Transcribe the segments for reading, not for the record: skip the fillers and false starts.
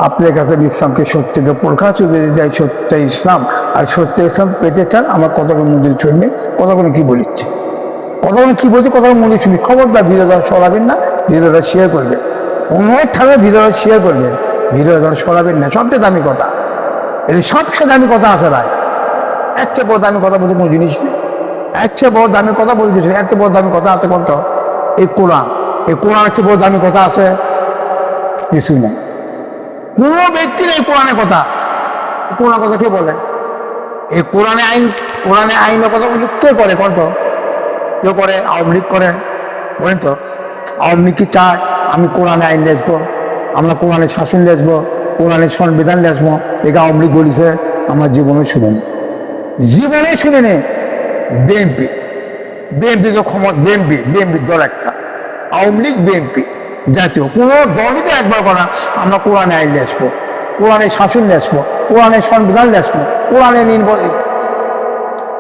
আপনার কাছে ইসলামকে সত্যকে প্রকাশ যদি যায় সত্য ইসলাম আর সত্য ইসলাম পেতে চান আমার কতগুলো মন্দির শুনবে কতগুলো কি বলিচ্ছে কতগুলো কি বলছে কতগুলো মন্দির শুনবে খবরদার ভিডিওটা সরাবেন না ভিডিওটা শেয়ার করবেন অনুরোধ থাকলে ভিডিওটা শেয়ার করবেন ভিডিওটা সরাবেন না সবচেয়ে দামি কথা এই সবচেয়ে দামি কথা আছে ভাই এর চেয়ে বড় দামি কথা বলতে কোনো জিনিস নেই এর চেয়ে বড় দামি কথা বলতে এর চেয়ে বড় দামি কথা আছে কোনটা এই কোরআন চেয়ে বড় দামি কথা আছে কিছুই নেই কোনো ব্যক্তির এই কোরআনের কথা কে বলে এই কোরআনে আইনের কথা উল্লেখ কে করে কত কেউ করে আওয়ামী লীগ করে বলেন তো আওয়ামী লীগ কি চায় আমি কোরআনে আইন লেখবো আমরা কোরআনের শাসন লেখবো কোরআনের সংবিধান লেখবো একে আওয়ামী লীগ বলিছে আমার জীবনে শুনেনি বিএনপি তো ক্ষমতা বিএনপি দল একটা আওয়ামী লীগ বিএনপি জাতীয় কোনো দলই তো একবার করা আমরা কোরআনে আইন লেখবো কোরআনের শাসন লেখবো কোরআনের সংবিধান লেখবো কোরআনের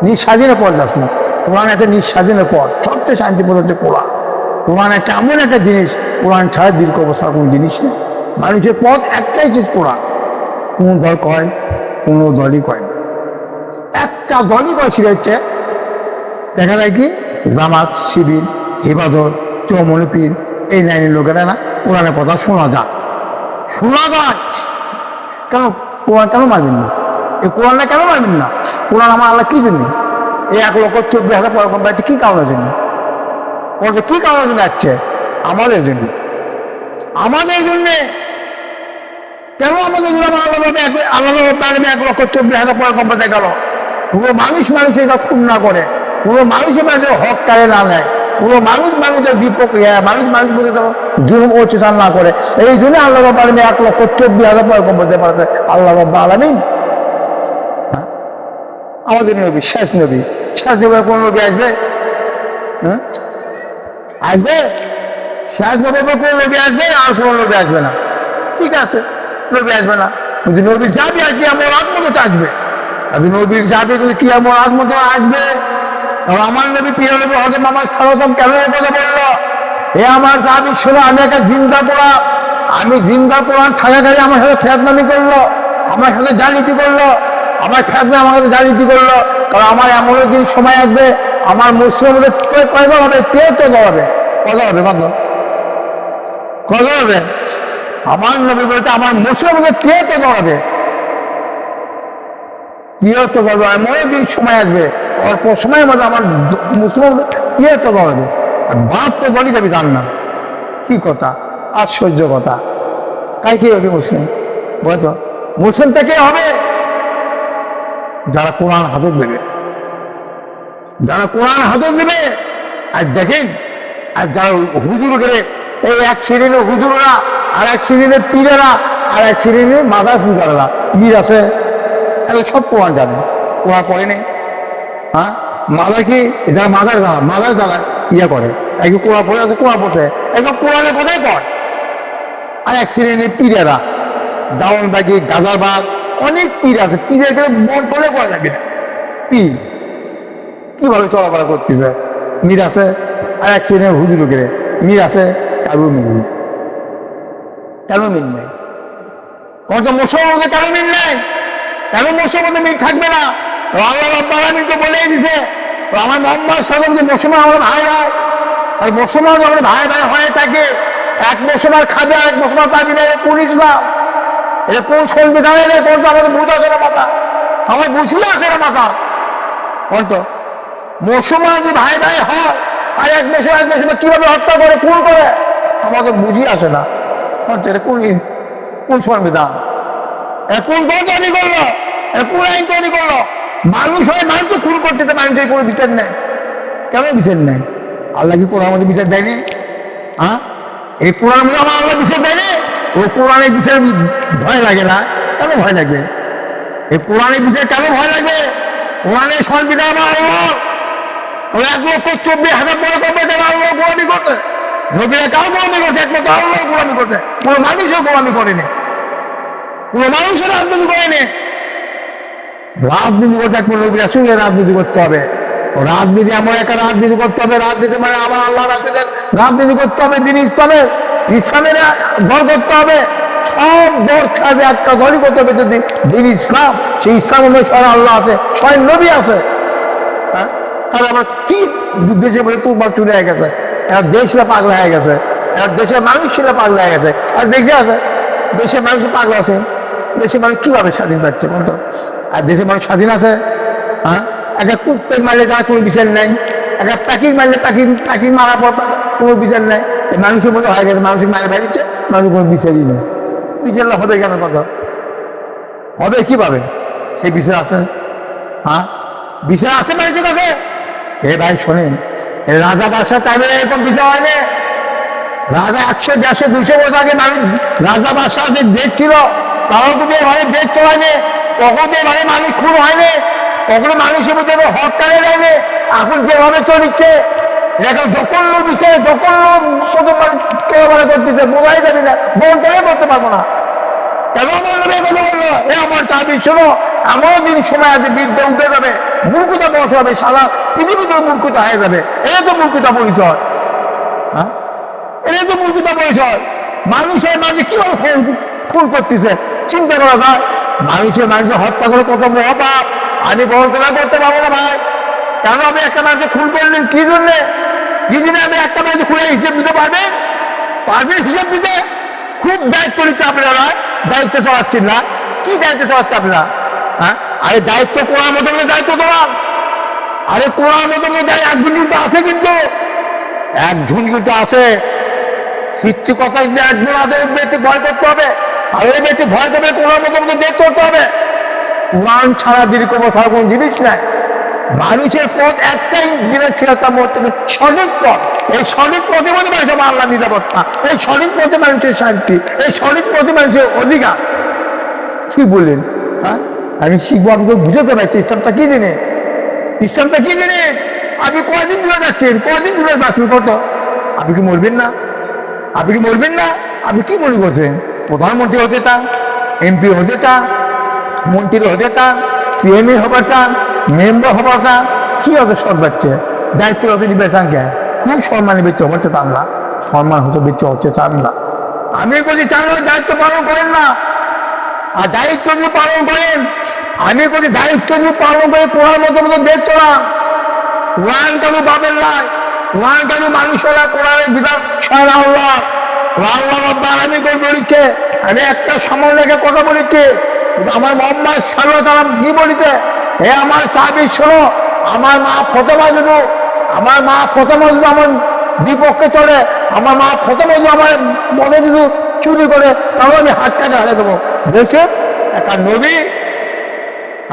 নিঃস্বাধীনের পথ লেখবো কোরআন একটা নিঃস্বাধীনের পথ সবচেয়ে শান্তিপূর্ণ হচ্ছে কোরআন একটা এমন একটা জিনিস কোরআন ছাড়া দীর্ঘ অবস্থা কোনো জিনিস নেই মানুষের পথ একটাই যে কোরআন কোনো দল কয় কোনো দলই কয় না একটা দলই কয় সেটা হচ্ছে দেখা যায় কি জামাত শিবির হেফাজত চৌমনি পীর এই লাইনের লোকেরা না কোরআনের কথা শোনা যায় কেন কোরআন কেন মানবেন না এই কোরআনটা কেন মানবেন না কোরআন আমার আল্লাহ কি জন্য এই 1,40,000 পয়গম্বর আছে কি কারণের জন্য কি কারণের জন্য আসছে আমাদের জন্য কেন আমাদের জন্য আল্লাহ 1,40,000 পয়গম্বর গেল পুরো মানুষের খুন না করে পুরো মানুষের হক কারে না নেয় পুরো মানুষের বিপক্ষে মানুষ বলে জুলুম ও চেতন না করে এই জন্য আল্লাহ রাব্বুল আলামিন 1,40,000 পয়গম্বর দিতে পারছে আল্লাহ রাব্বুল আলামিন আমাদের নবী শেষ নবী কোন নবী আসবে শেষ নবী কোন নবী আসবে আর কোন নবী আসবে না ঠিক আছে নবী আসবে না কিন্তু নবীর যাবে আর কি আমার আত্মত আসবে নবীর যাবে কিন্তু কি আমার আত্মত আসবে আমার নবী প্রিয় নবী হযরত মুহাম্মদ সাল্লাল্লাহু আলাইহি ওয়াসাল্লাম কেন এই কথা বললো এ আমার সাহাবী শোনো আমি একটা জিন্দা কোরআন থাকাকালী আমার সাথে ফেতনামি করলো আমার সাথে জালিয়াতি করলো আমার ফেতনা আমার সাথে জালিয়াতি করলো কারণ আমার এমন দিন সময় আসবে আমার মুসলিমের মধ্যে কয়বার হবে হবে কত হবে আমার নবী বলতে আমার মুসলিমের মধ্যে হবে এমন দিন সময় আসবে অল্প সময়ের মধ্যে আমার মুসলিম হবে বাপ তো বলি যাবি জান না কি কথা আশ্চর্য কথা তাই কি হবে মুসলিম বলতো মুসলিমটা কে হবে যারা কোরআন হাজত নেবে আর দেখেন আর যারা হুজুর করে এই এক শ্রেণীর হুজুররা আর এক শ্রেণীর পীরেরা আর এক শ্রেণীর মাদার পূজারা পীর আছে সব কোরআন জানে কোরআন পড়ে নেই হ্যাঁ মাদার কি যারা মাদার যারা ইয়ে করে একটু কোরআন পড়ে আছে কোরআন পড়তে একদম কোরআনের কথাই পড় আর এক শ্রেণীর পীরেরা দাওয়ানবাগি গাজারবাগ অনেক পীর আছে পীরের মন করলে করা যাবে না পীর কিভাবে চলাফেরা করতেছে মির আছে আর এক শ্রেণীর হুজুর করে মির আছে কারো মিল নেই কত মুসলমানদের কারো মিল নেই কেন মুসলমানদের মিল থাকবে না আল্লাহ রাব্বুল আলামিন তো বলেই দিছে আমার মুহাম্মদ সাল্লাল্লাহু আলাইহি ওয়াসাল্লাম মুসলমান আমার ভাই আর মুসলমান যখন ভাই হয়ে থাকে এক মুসলমান খাবে আর এক মুসলমান পাবি না কোন ইসলাম এটা কোন সংবিধান এলে কোন তো আমাদের বুঝ আসে না মাথা আমার বুঝলে আসে না মাথা কোন তো মুসলমান যদি ভাই হয় আর এক মুসলমান কিভাবে হত্যা করে কোন করে আমাদের বুঝি আসে না এটা কোন সংবিধান কোন দল তৈরি করলো কোন আইন তৈরি করলো মানুষ হয়ে মানুষ তো খুন করতে মানুষের কোনো বিচার নেই কেন বিচার নেই আল্লাহ কি কোরআন আমাদের বিচার দেয়নি হ্যাঁ এই কোরআন আমার আল্লাহ বিচার দেয়নি ও কোরআনের বিচার ভয় লাগে না কেন ভয় লাগবে এই কোরআনের বিচার কেন ভয় লাগবে কোরআনের সংবিধান আমার আল্লাহ 1,40,000 পয়গম্বর আল্লাহ গোলামি করতে নবীরা কাউ গোলামি করতে একমাত্র আল্লাহ গোলামি করতে কোনো মানুষও গোলামি করেনি কোনো মানুষের রাজনীতি করেনি রাজনীতি করতে একমাত্র নবীরা সঙ্গে রাজনীতি করতে হবে রাজনীতি এমন একটা রাজনীতি করতে হবে, রাজনীতি মানে আমার আল্লাহ রাজনীতি করতে হবে, দিন ইসলামের ঘর করতে হবে। সব দর কাজে একটা ঘরই করতে হবে যদি দিন ইসলাম, সেই ইসলাম অনুযায়ী স্বয়ং আল্লাহ আছে, স্বয়ং নবী আছে। হ্যাঁ, তাহলে আমার কি দেশে বলে তোমার চুরি হয়ে গেছে, এর দেশটা পাগলা হয়ে গেছে, এর দেশের মানুষরা পাগলা হয়ে গেছে। আর দেখে আছে দেশের মানুষ পাগলা আছে, দেশের মানুষ কিভাবে স্বাধীন পাচ্ছে বলতো? আর দেশের মানুষ স্বাধীন আছে? হ্যাঁ, একটা কুত্তের মারলে তার কোনো বিচার নেই, একটা পাখির মারলে পাখি মারা পর কোনো বিচার নেই। মানুষের মধ্যে হয়ে গেছে, মানুষের মারে বেরিয়েছে, মানুষ কোনো বিচারই নেই। বিচার হবে কেন? কথা হবে কিভাবে? সেই বিচার আছে? হ্যাঁ, বিচার আছে মানুষের কাছে? এ ভাই শোনেন, রাজা বাদশার টাইমে এরকম বিচার হয়নি। রাজা 100, 150, 200 বছর আগে মানুষ রাজা বাদশাহ যে দেশ ছিল, তারাও তো এভাবে দেশ চলায়নি, তখন তো এভাবে মানুষ খুন হয়নি, কখনো মানুষের মধ্যে হক কাটে যায়নি। এখন যেভাবে চলছে এখন যখন লোক বিষয়ে যখন লোক চলাফেরা করতেছে, বোঝাই যাবে না, বলতে করতে পারবো না। কেন বললো কথা বললো? এ আমার চাবি শোনো, এমন দিন সময় আছে বিদ্যা উঠে যাবে, মূর্খতা বসে হবে, সারা পৃথিবীতে মূর্খতা হয়ে যাবে। এটা তো মূর্খতা পরিচয়। হ্যাঁ, এটা তো মূর্খতা পরিচয়। মানুষের মাঝে কিভাবে খুন করতেছে চিন্তা করা যায়? মানুষের হত্যা করে কত মহাপাপ। আমি বলতনা করতে পারবো না ভাই। কেন আমি একটা মানুষকে খুন করলেন? কি জন্যে? কি দিনে আমি একটা মানুষ খুলে হিসেব দিতে পারবেন? হিসেব দিতে? খুব দায়িত্ব নিচ্ছে আপনারা, দায়িত্ব চালাচ্ছেন না। কি দায়িত্ব চালাচ্ছে আপনারা? হ্যাঁ, আরে দায়িত্ব করার মতো দায়িত্ব চালান। আরে করার মতো একজন কিন্তু আছে, কিন্তু একজন কিন্তু আছে সৃষ্টিকর্তা কিন্তু একজন আছে, ব্যক্তি ভয় করতে হবে। আর ওই ব্যক্তি ভয় করবে, করার মতো দেখতে করতে হবে। কোরআন ছাড়া দীর্ঘ ছাড়া কোনো জিনিস নাই। মানুষের পথ একটাই জিনিস ছিল, তার মধ্যে সঠিক পথ। এই সঠিক পথে মধ্যে মানুষের আল্লাহ নিরাপত্তা, এই সঠিক পথে মানুষের শান্তি, এই সঠিক পথে মানুষের অধিকার। কি বললেন? হ্যাঁ, আমি শিখবো, আমাকে বুঝাতে পারছি ইসলামটা কি জিনিস, ইসলামটা কি জিনিস। আপনি কয়দিন দূরে যাচ্ছেন, কয়দিন দূরে বাঁচবেন কত? আপনি কি মরবেন না? আপনি কি মরবেন না? আপনি কি মনে করছেন? প্রধানমন্ত্রী হতে চান, এমপি হতে চান, মন্ত্রী হতে চান, সিএমএ হবার চান, মেম্বার হবার চান, কি হতে সব বাচ্চে দায়িত্ব হতে নিবে চান? কে খুব সম্মানে বেঁচে হচ্ছে চান না? সম্মান হতে বেঁচে হচ্ছে চান না? আমি বলছি চান, দায়িত্ব পালন করেন না। আর দায়িত্ব যদি পালন করেন, আমি বলছি দায়িত্ব যদি পালন করে কোরআন মতো দেশ চলা। কোরআন কেন বাবের নাই? কোরআন কেন মানুষেরা কোরআনের বিধান স্বয়ং আল্লাহ আমি বলেছে। আমি একটা সময় রেখে কথা বলেছি, আমার মোহাম্মদ সাল্লাল্লাহু আলাইহি ওয়াসাল্লাম কি বলেছে? হে আমার সাহাবী শোনো, আমার মা ফাতেমা যদি আমার বিপক্ষে চলে, আমার মা ফাতেমা যদি আমার মনে যদি চুরি করে, তাহলে আমি হাত কাটে হারিয়ে দেবো। দেশে একটা নবী,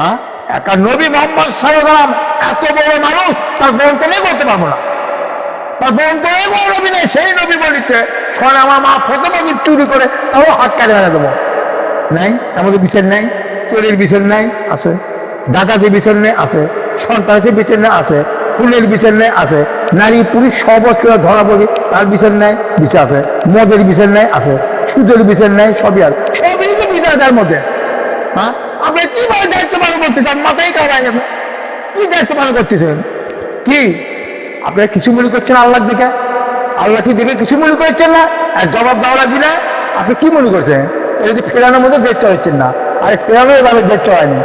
হ্যাঁ, একটা নবী মোহাম্মদ সাল্লাল্লাহু আলাইহি ওয়াসাল্লাম এত বড় মানুষ, তার বন্ধ নেই করতে পারবো না। তার বন্ধ নেই বড় নবী নেই, সেই নবী বলেছে শোনে আমার মা ফাতেমা যদি চুরি করে, তাহলে হাত কাটে হারিয়ে দেবো। নাই আমাদের বিচার নেই, চোরের বিচার নেই আছে, ডাকাতির বিচার নেই আছে, সন্ত্রাসের বিচার নেই আছে, খুনের বিচার নেই আছে, নারী পুরুষ সবস্ত্র ধরা পড়ি তার বিচার নেই বিচার আছে, মদের বিচার নেই আছে, সুদের বিচার নেই, সবই আর সবই তো বিচার তার মধ্যে। হ্যাঁ, আপনি কিভাবে দায়িত্ব পালন করতে চান? মাথায় কামাই যাবে। কি দায়িত্ব পালন করতেছেন? কি আপনারা কিছু মনে করছেন আল্লাহর দিকে? আল্লাহ কি দেখে কিছু মনে করছেন না? আর জবাব দেওয়া লাগবে না? আপনি কি মনে করছেন? যদি ফেরানোর মধ্যে দেশ চালাচ্ছেন না। আরে ফেরানোর ভাবে দেশ চলায়নি,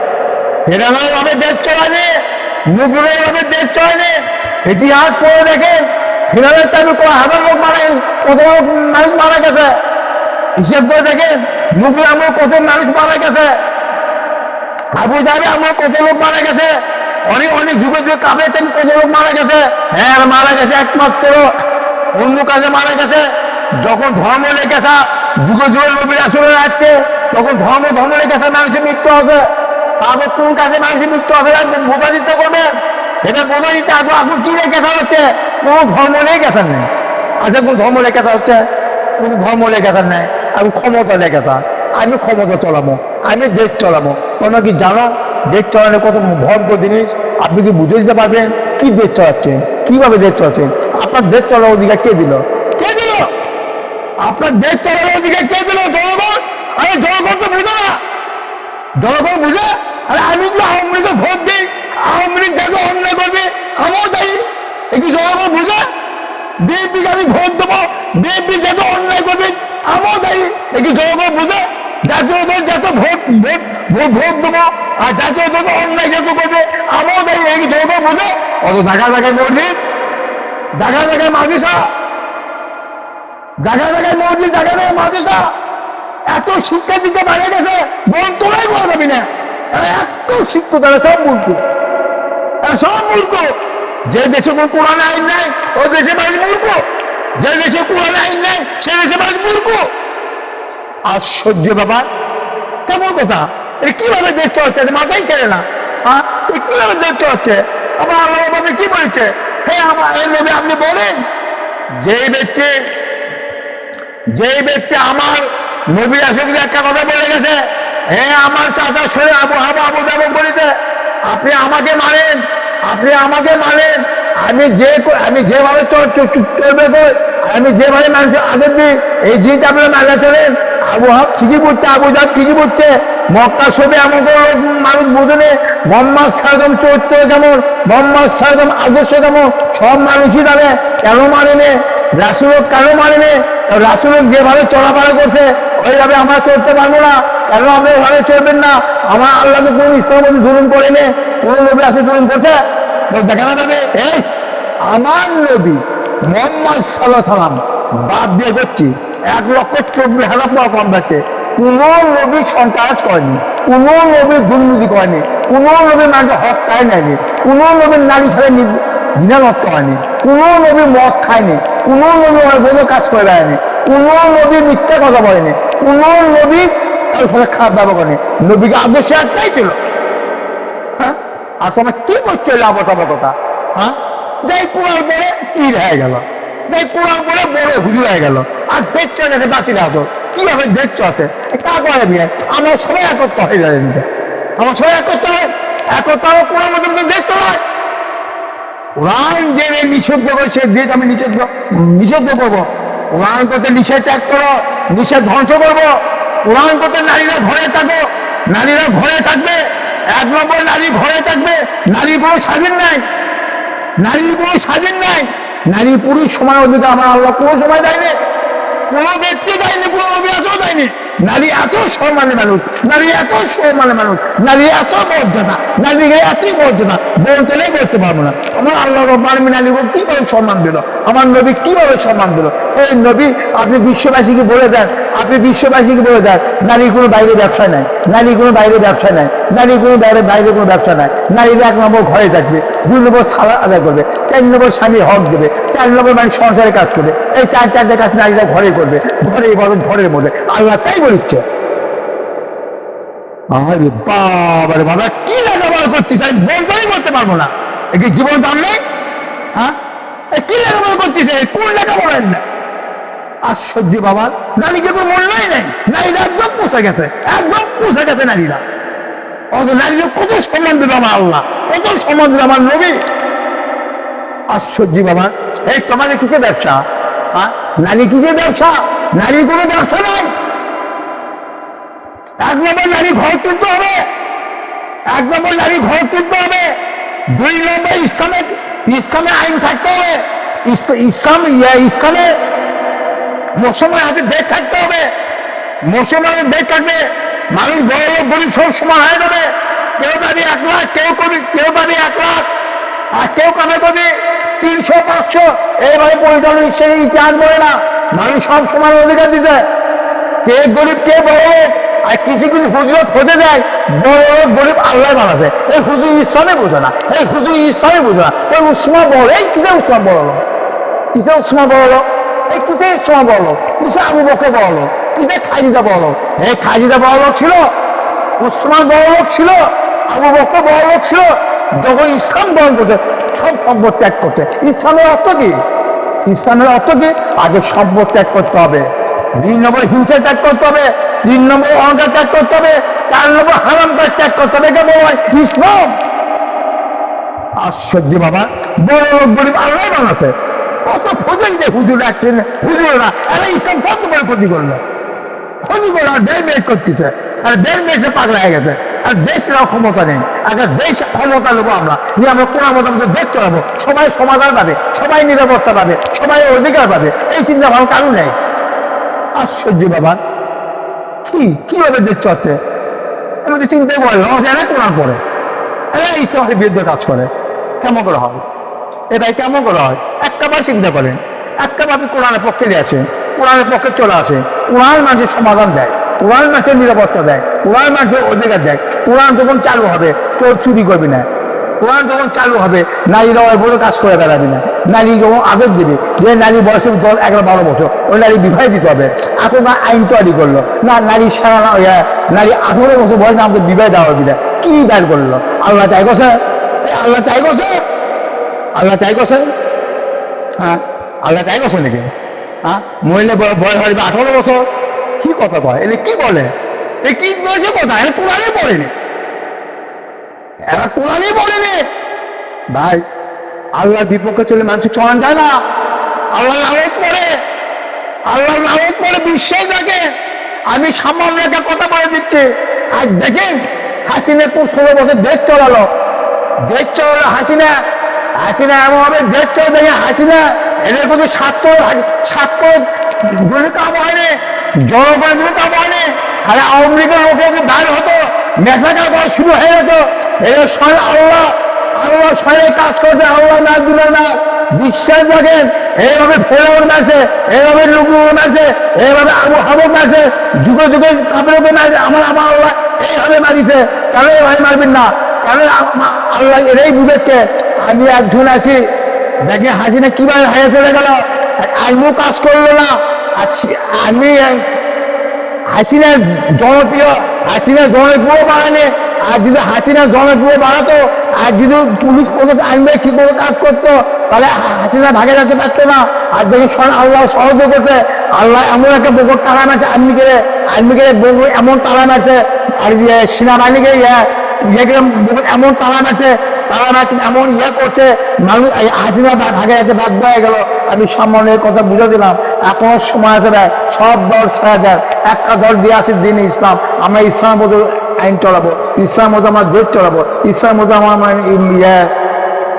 ফেরানোর ভাবে দেশ চলায়নি, মুগুরের ভাবে দেশ চলায়নি। ইতিহাস পড়ে দেখেন, ফেরানোর টাইমে হাজার লোক কত মানুষ মারা গেছে। হিসেব করে দেখেন, মুগুর আমার কত মানুষ মারা গেছে, আবু জাহেল আমার কত লোক মারা গেছে, অনেক অনেক যুগে যুগে কাবে কত লোক মারা গেছে। হ্যাঁ, মারা গেছে একমাত্র অন্য কাজে মারা গেছে। যখন ধর্ম লেখা যুগে যুগে নবী রাসূল আসছে, তখন ধর্ম লেখা মানুষের মৃত্যু হবে। তারপর কোন কাজে মানুষের মৃত্যু হবে বোঝা দিতে করবে, এটা বোঝা দিতে এখন কি লেখা হচ্ছে? কোন ধর্ম লেখা নেই। আচ্ছা, কোন ধর্ম লেখা হচ্ছে? কোন ধর্ম লেখা নেই। আমি ক্ষমতা লেখা, আমি ক্ষমতা চলাবো, আমি দেশ চলাবো। তোমরা কি জানো দেশ চালানোর কত ভয়ঙ্কর জিনিস? আপনি কি বুঝে দিতে পারবেন কি দেশ চালাচ্ছেন, কিভাবে দেশ চালাচ্ছেন? আপনার দেশ চলার অধিকার কে দিল? কে দিল? আপনার দেশ চালানোর অধিকার কে দিল? জনগণ। আরে জনগণ তো বুঝে না, জনগণ বুঝে? আরে আমি যদি আওয়ামী লীগকে ভোট দিই, আওয়ামী লীগ যাকে অন্যায় করবে আমিও দায়ী, একটু জনগণ বুঝে। বিএনপিকে আমি ভোট দেবো, বিএনপি যত অন্যায় করবে আমিও দায়ী, একটু জনগণ বুঝে। জাতীয় দল যত ভোট দেবো আর জাতীয় দল অন্যায় যত করবে আমিও দায়ী, একটু জনগণ বুঝে। অত জায়গায় জায়গায় মসজিদ, জায়গায় জায়গায় মাদ্রাসা, জায়গায় জায়গায় মসজিদ, জায়গায় জায়গায় মাদ্রাসা, এত শিক্ষা দিতে বেড়ে গেছে বল তোলাই করা যাবি না। এত শিক্ষিত তারা সব মূর্খ, সব মূর্খ। যে দেশে কোন কোরআন আইন নাই ও দেশে মানুষ মূর্খ, যে দেশে কোরআন আইন নাই সে দেশে মানুষ মূর্খ। আশ্চর্য ব্যাপার, কেমন কথা! এটা কিভাবে দেখতে হচ্ছে? মাথায় কেড়ে না, হ্যাঁ? কিভাবে দেখতে হচ্ছে? আবার আল্লাহ আপনি কি বলেছে? হে আমার নবী আপনি বলেন, যেই ব্যক্তি আমার নবী আসলে একটা কথা বলে গেছে, হে আমার চাচা সরে আবু হাবা আবু যাবো বলেছে, আপনি আমাকে মানেন, আপনি আমাকে মানেন, আমি যেভাবে চলবে গো, আমি যেভাবে মানুষের আদর দিই এই জিনিসটা আপনারা মেলা চলেন। আবু হাব ঠিকই বুঝছে, আবু জাব ঠিকই বুঝছে, মক্কা ছবি এমন কোনো মানুষ বুঝেনে। মোহাম্মদ সাল্লাম চরিত্র কেমন, মোহাম্মদ সাল্লাম আদর্শ কেমন, সব মানুষই জানে। কেন মানেনে রাসূল কেন মানেনে? রাসূল যেভাবে চলাফেরা করছে ওইভাবে আমরা চলতে পারবো না। কেন আপনি ওইভাবে চলবেন না? আমার আল্লাহকে কোন ইচ্ছার মধ্যে জুলুম করেনি, কোন নবী আছে জুলুম করছে? তো দেখা যাবে এই আমার নবী মোহাম্মদ সাল্লাল্লাহু আলাইহি সাল্লাম বাদ দিয়ে করছি 1,40,000 কম যাচ্ছে। কোন নবী সন্ত্রাস করেনি, কোন নবী দুর্নীতি করেনি, কোন নবী মানুষের হক খায় নেয়নি, কোন নবীর নারী ছেড়ে জিনামত্ত হয়নি, কোন নবী মদ খায়নি, কোন নবী অবৈধ কাজ করে দেয়নি, কোন নবী মিথ্যা কথা বলেনি, কোন নবী তার সাথে খারাপ ব্যবহার করেনি। নবীকে আদর্শ একটাই ছিল। হ্যাঁ, আর তোমার কি করছে লাভতাবা কথা? হ্যাঁ, যাই কোরআন পরে পীর হয়ে গেল, যাই কোরআন পরে বড় হুজুর হয়ে গেল, আর দেখছো যাতে বাতিল হতো। কিভাবে দেখছো আছে তা করে দিয়ে আমরা সবাই একত্র হয়ে যাবে, আমার সবাই একত্র হয়, একত্র হবে কোরআন মধ্যে দেখতে হয়। কোরআন যে নিষিদ্ধ করেছে দিক আমি নিষিদ্ধ করবো। কোরআন করতে নিষেধ ত্যাগ করো, নিষেধ ধ্বংস করবো। কোরআন করতে নারীরা ঘরে থাকো, নারীরা ঘরে থাকবে। 1 নম্বর নারী ঘরে থাকবে, নারী কোনো স্বাধীন নাই, নারীর কোনো স্বাধীন নাই। নারী পুরুষ সমান অধিকার আমার আল্লাহ কোনো সময় দেয়নি, কোনো ব্যক্তি দেয়নি, কোনো অভিয়াসও দেয়নি। নারী এত সম্মানের মানুষ, নারী এত সম্মানের মানুষ, নারী এত মর্যাদা, নারীকে এতই মর্যাদা বলতেই করতে পারবো না। আমার আল্লাহ রাব্বুল আলামিন নারীকে কিভাবে সম্মান দিল, আমার নবী কিভাবে সম্মান দিল। এই নবী আপনি বিশ্ববাসীকে বলে দেন, আপনি বিশ্ববাসীকে বলে দেন নারী কোনো বাইরে ব্যবসা নাই, নারী কোনো বাইরে ব্যবসা নাই, নারী কোনো বাইরে কোনো ব্যবসা নাই। নারীরা 1 নম্বর ঘরে থাকবে, 2 নম্বর সালাত আদায় করবে, 4 নম্বর স্বামীর হক দেবে, 4 নম্বর মানে সংসারে কাজ করবে। এই 4 কাজ নারীরা ঘরে করবে, ঘরে বলেন ঘরের মধ্যে আল্লাহ তাই বলিচ্ছে। আরে বাবারে বাবা, কি লেখাপড়া করছিস আমি বলতেই বলতে পারবো না। কি জীবন দাম নেই? হ্যাঁ, কি লেখাপড়া করছিস? কোন লেখাপড়া না? আশ্চর্য বাবা, নারীকে কোনো মূল্যই নেই, নারীরা একদম পুষে গেছে, একদম পুষে গেছে নারীরা। অত নারীরা কত সম্মান দিল আমার আল্লাহ, কত সম্মান দিল আমার নবী। আশ্চর্য বাবা, এই তোমাদের কিসে ব্যবসা? হ্যাঁ, নারী কিসে ব্যবসা? নারী কোনো ব্যবসা নাই। 1 নম্বর নারী ঘর তুলতে হবে, 1 নম্বর নারী ঘর তুলতে হবে। 2 নম্বর ইসলামের আইন থাকতে হবে, ইসলামের মুসলমান হাতে দেশ থাকতে হবে। মুসলমানের দেশ থাকবে, মানুষ বড় লোক গরিব সব সমান হয়ে যাবে। কেউ পাবি 1 লাখ, কেউ পাবি 1 লাখ, আর কেউ কামাই পাবি 300 500। এইভাবে পরিচালনা নিশ্চয়ই ইতিহাস বলে না, মানুষ সব সমান অধিকার দিতে। কে গরিব কে বড় লোক, আর কিছু হুজুর হতে দেয় বড় লোক গরিব আল্লাহ বানাছে। এই হুজুর ইসলামে বোঝো না, এই হুজুর ইসলামে বোঝো না। ওই উসমান বড়, এই কিসে উসমান বড় লোক, কিসে উসমান বড় লোক, এই কিসে উসমান বড় লোক, কিসে আবু বকর বড় লোক, কিসে খালিদা বড় লোক। এই খালিদা বড় লোক ছিল, উসমান বড় লোক ছিল, আবু বকর বড় লোক ছিল। যখন ইসলাম গ্রহণ করতে সব সম্পদ ত্যাগ করতে। ইসলামের অর্থ কি? ইসলামের অর্থ কি? আগে সম্পদ ত্যাগ করতে হবে, 2 নম্বর হিংসা ত্যাগ করতে হবে, 3 নম্বর অহংকার ত্যাগ করতে হবে, 4 নম্বর হারাম ত্যাগ করতে হবে। এটা বলা হয় ইসলাম। আশ্চর্য বাবা, বড় লোক গরিব আল্লাহ বানাচ্ছে। কত ফোজন যে হুজুর রাখছেন, হুজুরা এরা ইসলাম কত বড় ক্ষতি করলো, ক্ষতি করে আর বের করতেছে, আর বের মেয়েছে পাগলা হয়ে গেছে। আর দেশ নেওয়ার ক্ষমতা নেই। একটা দেশ ক্ষমতা নেবো আমরা, নিয়ে আমরা কোন মতো আমাদের দেশ চলাবো, সবাই সমাধান পাবে, সবাই নিরাপত্তা পাবে, সবাই অধিকার পাবে, এই চিন্তা ভাবনা কারণ নেই। আশ্চর্য বাবা, কিভাবে দেশ চলছে আমি তো চিন্তাই করে এরা কোরআন পড়ে, এরা ইসলামের বিরুদ্ধে কাজ করে, কেমন করে হয় এটাই কেমন করে হয়? একটা বার চিন্তা করেন, একটা বার কোরআনের পক্ষে নিয়ে আসে, কোরআনের পক্ষে চলে আসে, কোরআন মানুষের সমাধান দেয়, কোরআন মানুষের নিরাপত্তা দেয়, কোরআন মানুষের অধিকার দেয়। কোরআন যখন চালু হবে তোর চুরি করবি না, কোরআন যখন চালু হবে নারীরা বলে কাজ করে বেড়াবি না, নারী যখন আবেগ দেবে যে নারী বয়সে 11-12 বছর ওই নারী বিবাহ দিতে হবে, এখন না আইন তৈরি করলো না নারী সারা নারী 18 বছর বয়সে আমাকে বিবাহ দেওয়া হবে না, কি বের করলো? আল্লাহ তাই করছে, আল্লাহ তাই করছে, আল্লাহ তাই করছে, হ্যাঁ আল্লাহ তাই করছে নাকি? হ্যাঁ মহিলা বয়স হবে 18 বছর, কি কথা কয়? এলে কি বলে? এ কি বলছে কথা? এরা কোরআনে পড়েনি, এরা কোরআনে পড়েনি ভাই। আল্লাহর বিপক্ষে চলে মানুষ চলান যায় না। আল্লাহ নামত পড়ে, আল্লাহ নামত পড়ে বিশ্বাস রাখে। আমি সামান্য একটা কথা বলে দিচ্ছি, আজ দেখেন হাসিনা 16 বছর দেশ চলালো, দেশ চলালো হাসিনা, হাসিনা এমন হবে দেশ চলে দেখে হাসিনা এদের কোনো স্বার্থ গুলো কাম হয়নি, জনগণের গুলো কাম হয়নি, খালি আওয়ামী লীগের লোকের দাঁড় হতো, নেশাচার করা শুরু হয়ে যেত। এদের স্বয়ং আল্লাহ, আল্লাহ স্বয়ং কাজ করবে, আল্লাহ না দিলে না। বিশ্বাস রাখেন, এইভাবে ফেরাউন মারছে, এইভাবে লুকু মারছে, এইভাবে আবু হাবুক মারছে, যুগে যুগে কাপড়কে মারছে, আমার আল্লাহ এইভাবে মারিছে। কেন এইভাবে মারবেন না? কেন আল্লাহ এটাই বুঝেছে আমি একজন আছি, দেখে হাসিনা কিভাবে হারিয়ে চলে গেল, আমিও কাজ করলো না। আমি হাসিনার জনপ্রিয়, হাসিনার জনপ্রিয় বাড়ানে, আর যদি হাসিনার জনপ্রিয় বাড়াতো, আর যদি পুলিশ কোনো আইনবে ঠিক মতো কাজ করতো, তাহলে হাসিনা ভাগে যেতে পারতো না। আর দেখি আল্লাহ সহযোগ করতে, আল্লাহ এমন একটা বকর তাড়া মারছে, আর্মিকে এমন তাড়া মারছে, আর সেনাবাহিনীকে এমন তাড়া মারছে, এমন করছে, মানুষ হাসিনা ভাগে যেতে বাধ্য হয়ে গেল। আমি সামনের কথা বুঝে দিলাম, এখনো সময় আছে ভাই, সব দল ছেড়ে যায়, একটা দল দিয়ে আছে দিন ইসলাম, আমরা ইসলামের মতো আইন চালাবো, ইসলামের মতো আমার দেশ চালাবো, ইসলামের মতো আমার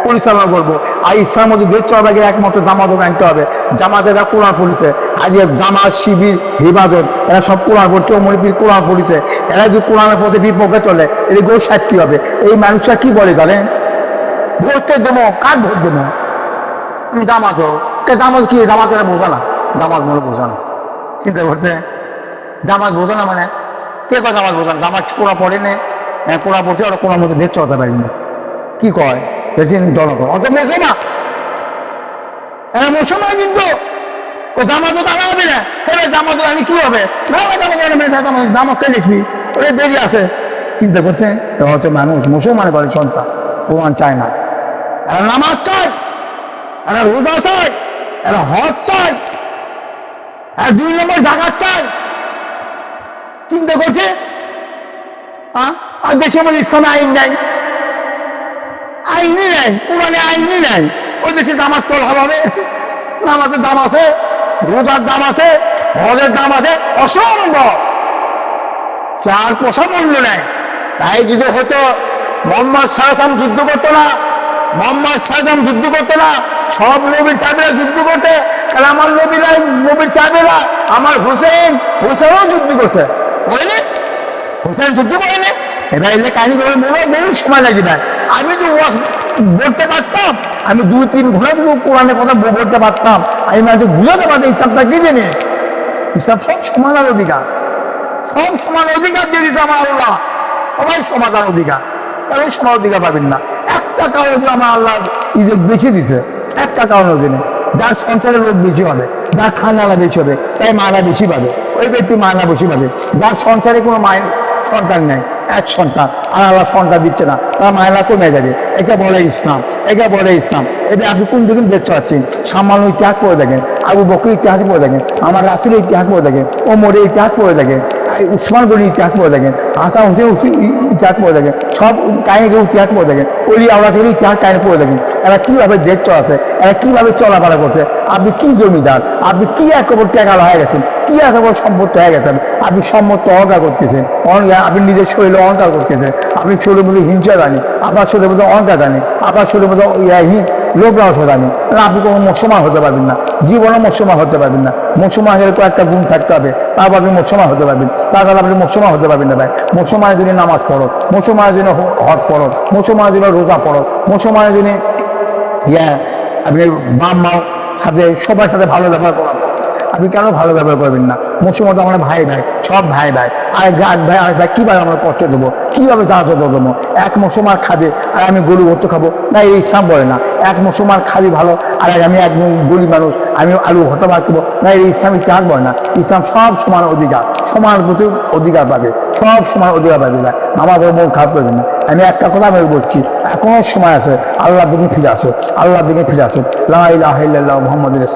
পরিচালনা করবো। আর ইসলামের মধ্যে দেশ চলাবে গেলে একমাত্র জামাতক আনতে হবে। জামাতেরা কোরআন পড়েছে, আজ জামাত শিবির হিফাজত এরা সব কোরআন পড়ছে, মনিপীর কোরআন পড়েছে। এরা যদি কোরআনের পথে বিপক্ষে চলে এদের গোল সাক্ষী হবে। এই মানুষরা কি বলে জানেন? ভোটকে দেবো, কার ভোট দেবো? জামাত জামাত কি জামাতের বোঝা না, জামাত মনে বোঝা না, চিন্তা করছে জামাত বোঝা না মানে কে কয় জামাত বোঝা না? জামাত কোরআন পড়ে নে, কোরআন পড়ছে, ওরা কোরআন মধ্যে দেশ চলতে পারি না, কি কয় জনগণ অত মুসলমান, এরা মুসলমান কিন্তু জামাত দাঁড়া হবে না, এবার জামাত আমি কি হবে? জামাত কে লিখবি, ওরা দেরি আছে, চিন্তা করছে। হচ্ছে মানুষ মুসলমান করে সন্তান কোরআন চায় না, এরা নামাজ চায়, এরা রোজা চায়, এরা হজ চায়, আর 2 নম্বর জাকাত চায়। চিন্তা করছে আর দেশে আমাদের ইসলামে আইন নাই, আইনই নাই, কোরআনে আইনই নাই। ওই দেশে জামাত তোলা হবে, নামাজের দাম আছে, রোজার দাম আছে, হজের দাম আছে, অসম্ভব, চার পয়সা মূল্য নেয়। তাই যদি হতো মোহাম্মদ সাল্লাল্লাহু আলাইহি যুদ্ধ করতো না, মোহাম্মদ সাল্লাল্লাহু আলাইহি যুদ্ধ করতো না, সব নবীর চাবিরা যুদ্ধ করতে, কারণ আমার নবীর চাবিরা, আমার হুসেনও যুদ্ধ করছে, করেনি? হুসেন যুদ্ধ করেনি? এবার এলে কাহিনী করে বহু সময় লাগে না। আমি তো বলতে পারতাম, আমি 2-3 ঘন্টা যদি কোরআনের কথা বলতে পারতাম, আমি মানুষ বুঝাতে পারতাম ইসলামটা কি জেনে। ইসলাম সব সমাধান অধিকার, সব সমান অধিকার দিয়ে দিতে আমার আল্লাহ, সবাই সমাধান অধিকার, কারণ সমান অধিকার পাবেন না। একটা কারণে আমার আল্লাহ ইজ্জত বেশি দিছে, একটা কারণের জন্য, যার সংসারের লোক বেশি হবে, যার খানালা বেশি হবে, তাই মায়না বেশি পাবে, ওই ব্যক্তি মায়না বেশি পাবে। যার সংসারে কোনো মায়ের সন্তান নেই, এক সন্তান, আর আল্লাহ সন্তান দিচ্ছে না, তার মায়না কমে যাবে। এটা বলে ইসলাম, এটা বলে ইসলাম। এটা আপনি কোন দিন দেখতে পাচ্ছেন? সামান্য ইতিহাস পড়ে দেখেন, আবু বকরের ইতিহাস পড়ে দেখেন, আমার রাসূলের ইতিহাস পড়ে দেখেন, ওমরের ইতিহাস পড়ে দেখেন, উসমান গনির ইতিহাস পড়ে দেখেন, হাসান হোসেন ইতিহাস পড়ে দেখেন, সব কাহিনীকে ইতিহাস পড়ে দেখেন, ওলি আওলা থেকে ইতিহাস কাহিনী পড়ে দেখেন, এরা কীভাবে দেশ চলাছে, এরা কীভাবে চলাফেরা করছে। আপনি কি জমিদার, আপনি কি একবার টাকা হয়ে গেছেন, কি একবার সম্পত্তি হয়ে গেছেন, আপনি সম্পত্তি অহংকার করতেছেন, আপনি নিজের শরীরে অহংকার করতেছেন, আপনি শরীরের মধ্যে হিংসা জানি, আপনার শরীরের মধ্যে অহংকার জানি, আপনার শরীরের মধ্যে লোভ রহস্য জানি, আপনি কোনো মুসলমান হতে পারবেন না, জীবনে মুসলমান হতে পারবেন না। মুসলমান হলে কয়েকটা গুণ থাকতে হবে, তারপর আপনি মুসলমান হতে পারবেন, তারপর আপনি মুসলমান হতে পারবেন না ভাই। মুসলমানের জন্য নামাজ পড়ো, মুসলমানের জন্য হজ পড়ো, মুসলমানের জন্য রোজা পড়ো, মুসলমানের জন্য আপনি বাপ মার সাথে সবার সাথে ভালো ব্যবহার করা। আপনি কেন ভালো ব্যবহার করবেন না? মুসলমান তো আমরা ভাই ভাই, সব ভাই ভাই, আর এক ভাই আরেক ভাই কীভাবে আমরা কষ্ট দেবো, কীভাবে সাহায্য করবো? এক মুসলমান খাবে আর আমি গরু ভর্ত খাবো না, এই ইসলাম বলে না। এক মুসলমান খাবি ভালো আর আমি এক গরিব মানুষ আমি আলু ভর্তা ভাববো না, এই ইসলাম ইতিহাস বলে না। ইসলাম সব সমান অধিকার, সমান প্রতি অধিকার পাবে, সব সমান অধিকার পাবে না। আমার মন খারাপ করবে না। আমি একটা কথা আমি বলছি, এখনো সময় আছে, আল্লাহর দিকে ফিরে আসো, আল্লাহর দিকে ফিরে আসো। লা ইলাহা ইল্লাল্লাহ মুহাম্মাদুর রাসূলুল্লাহ।